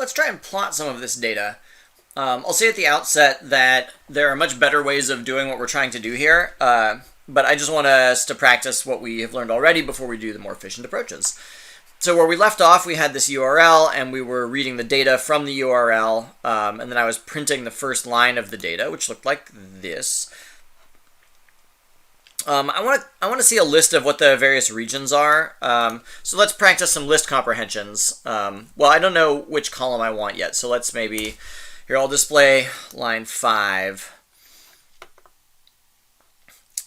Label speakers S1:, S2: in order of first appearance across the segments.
S1: let's try and plot some of this data. I'll say at the outset that there are much better ways of doing what we're trying to do here, but I just want us to practice what we have learned already before we do the more efficient approaches. So where we left off, we had this URL, and we were reading the data from the URL, and then I was printing the first line of the data, which looked like this. I want to see a list of what the various regions are. So let's practice some list comprehensions. Well, I don't know which column I want yet, so let's maybe... Here, I'll display line 5.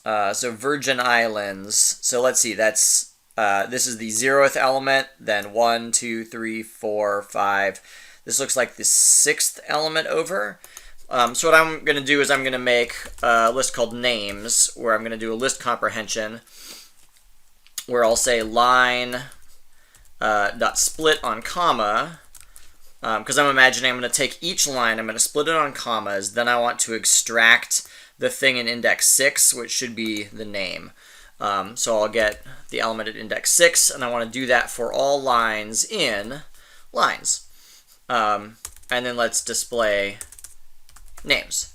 S1: So Virgin Islands. So let's see, that's this is the 0th element, then 1, 2, 3, 4, 5. This looks like the 6th element over. So what I'm going to do is I'm going to make a list called names, where I'm going to do a list comprehension, where I'll say line dot split on comma, because I'm imagining I'm going to take each line, I'm going to split it on commas, then I want to extract the thing in index 6, which should be the name. So I'll get the element at index 6, and I want to do that for all lines in lines. And then let's display names.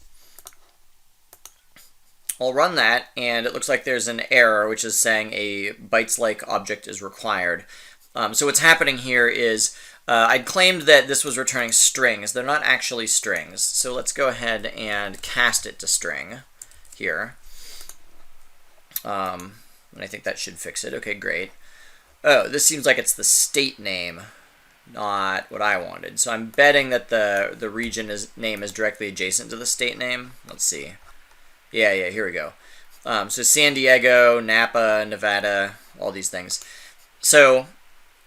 S1: I'll run that, and it looks like there's an error, which is saying a bytes-like object is required. So what's happening here is I'd claimed that this was returning strings. They're not actually strings. So let's go ahead and cast it to string here. And I think that should fix it. Okay, great. Oh, this seems like it's the state name, not what I wanted. So I'm betting that the region name is directly adjacent to the state name. Let's see. Yeah, here we go. So San Diego, Napa, Nevada, all these things. So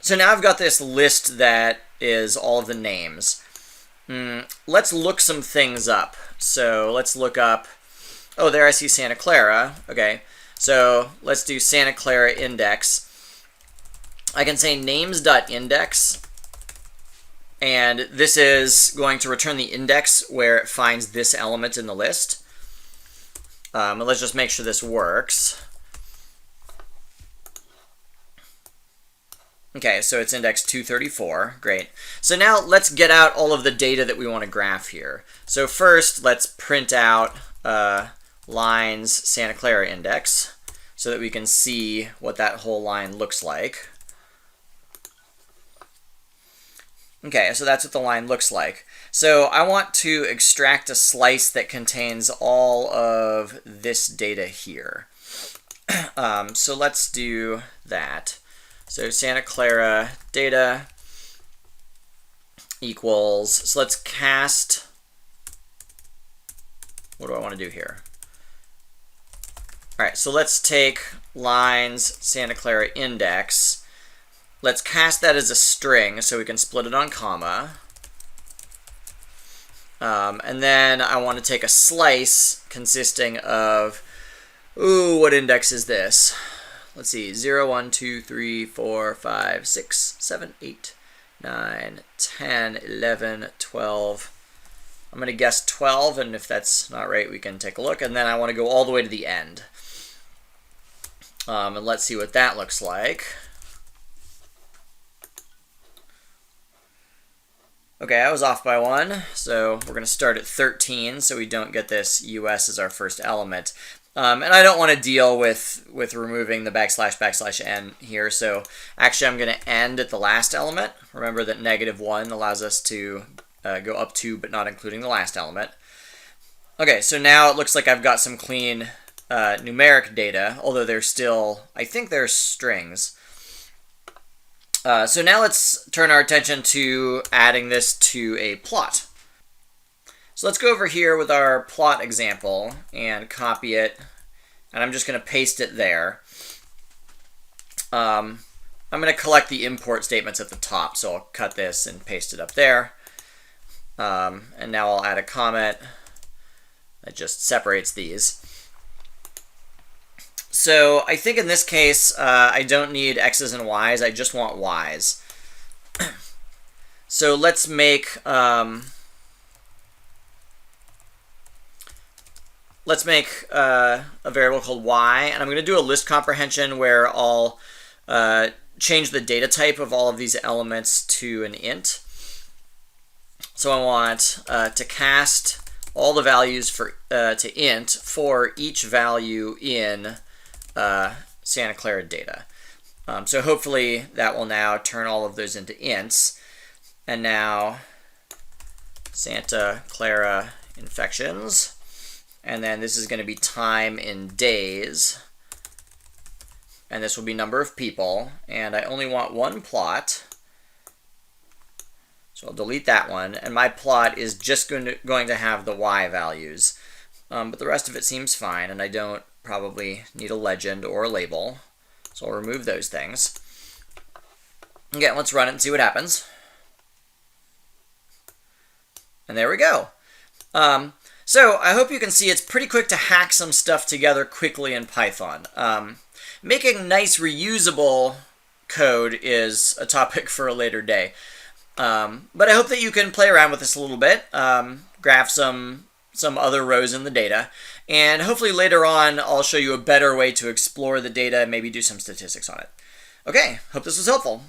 S1: now I've got this list that is all of the names. Let's look some things up. So let's look up, oh, there I see Santa Clara. Okay, so let's do Santa Clara index. I can say names.index, and this is going to return the index where it finds this element in the list. And let's just make sure this works. Okay, so it's index 234. Great. So now let's get out all of the data that we want to graph here. So first, let's print out lines Santa Clara index so that we can see what that whole line looks like. Okay, so that's what the line looks like. So I want to extract a slice that contains all of this data here. So let's do that. So Santa Clara data equals, so let's cast, what do I want to do here? All right, so let's take lines Santa Clara index. Let's cast that as a string so we can split it on comma. And then I want to take a slice consisting of, ooh, what index is this? Let's see, 0, 1, 2, 3, 4, 5, 6, 7, 8, 9, 10, 11, 12. I'm going to guess 12, and if that's not right, we can take a look. And then I want to go all the way to the end. And let's see what that looks like. Okay, I was off by 1, so we're going to start at 13 so we don't get this US as our first element. And I don't want to deal with removing the \n here, so actually I'm going to end at the last element. Remember that -1 allows us to go up to but not including the last element. Okay, so now it looks like I've got some clean numeric data, although they're still, I think they're strings. So now let's turn our attention to adding this to a plot. So let's go over here with our plot example and copy it, and I'm just going to paste it there. I'm going to collect the import statements at the top, so I'll cut this and paste it up there. And now I'll add a comment that just separates these. So I think in this case, I don't need x's and y's, I just want y's. So let's make a variable called y, and I'm going to do a list comprehension where I'll change the data type of all of these elements to an int. So I want to cast all the values for to int for each value in Santa Clara data. So hopefully that will now turn all of those into ints. And now Santa Clara infections. And then this is going to be time in days. And this will be number of people. And I only want one plot. So I'll delete that one. And my plot is just going to have the Y values. But the rest of it seems fine. And I don't probably need a legend or a label. So I'll remove those things. Again, let's run it and see what happens. And there we go. So I hope you can see it's pretty quick to hack some stuff together quickly in Python. Making nice reusable code is a topic for a later day. But I hope that you can play around with this a little bit, graph some other rows in the data, and hopefully later on I'll show you a better way to explore the data and maybe do some statistics on it. Okay, hope this was helpful.